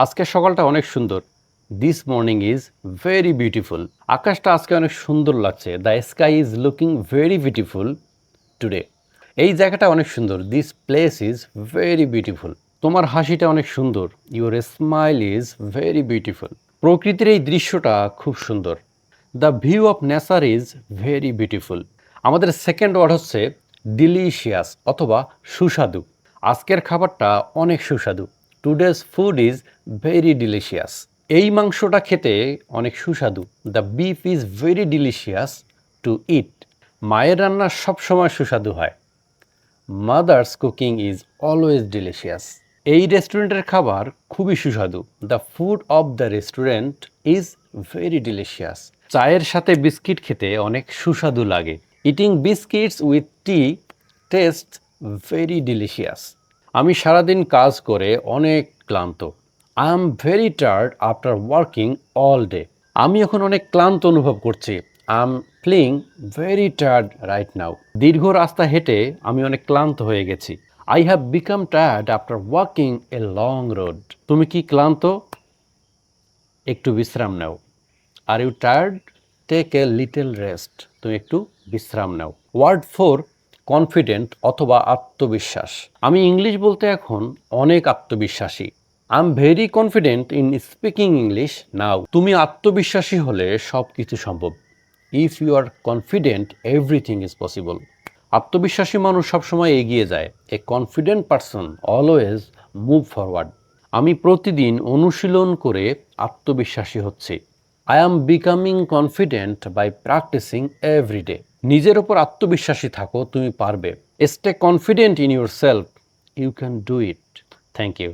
আজকের সকালটা অনেক সুন্দর। This morning is very beautiful. আকাশটা আজকে অনেক সুন্দর লাগছে। The sky is looking very beautiful today. এই জায়গাটা অনেক সুন্দর। This place is very beautiful. তোমার হাসিটা অনেক সুন্দর। Your smile is very beautiful. প্রকৃতির এই দৃশ্যটা খুব সুন্দর। The view of nature is very beautiful. আমাদের সেকেন্ড ওয়ার্ড হচ্ছে ডিলিশিয়াস অথবা সুস্বাদু। আজকের খাবারটা অনেক সুস্বাদু। Today's food is very delicious. এই মাংসটা খেতে অনেক সুস্বাদু। The beef is very delicious to eat. মায়ের রান্না সবসময় সুস্বাদু হয়। Mother's cooking is always delicious. এই রেস্টুরেন্টের খাবার খুবই সুস্বাদু। The food of the restaurant is very delicious. চায়ের সাথে বিস্কিট খেতে অনেক সুস্বাদু লাগে। Eating biscuits with tea taste very delicious. আমি সারাদিন কাজ করে অনেক ক্লান্ত। I am very tired after working all day. আমি এখন অনেক ক্লান্ত অনুভব করছি। I am feeling very tired right now. দীর্ঘ রাস্তা হেঁটে আমি অনেক ক্লান্ত হয়ে গেছি। I have become tired after walking a long road. তুমি কি ক্লান্ত? একটু বিশ্রাম নাও। Are you tired? Take a little rest. তুমি একটু বিশ্রাম নাও। ওয়ার্ড 4 কনফিডেন্ট অথবা আত্মবিশ্বাস। আমি ইংলিশ বলতে এখন অনেক আত্মবিশ্বাসী। I am very confident in speaking English now. তুমি আত্মবিশ্বাসী হলে সব কিছু সম্ভব। If you are confident everything is possible. আত্মবিশ্বাসী মানুষ সবসময় এগিয়ে যায়। A confident person always move forward. আমি প্রতিদিন অনুশীলন করে আত্মবিশ্বাসী হচ্ছি। I am becoming confident by practising everyday. নিজের ওপর আত্মবিশ্বাসী থাকো, তুমি পারবে। Stay confident in yourself, you can do it. Thank you.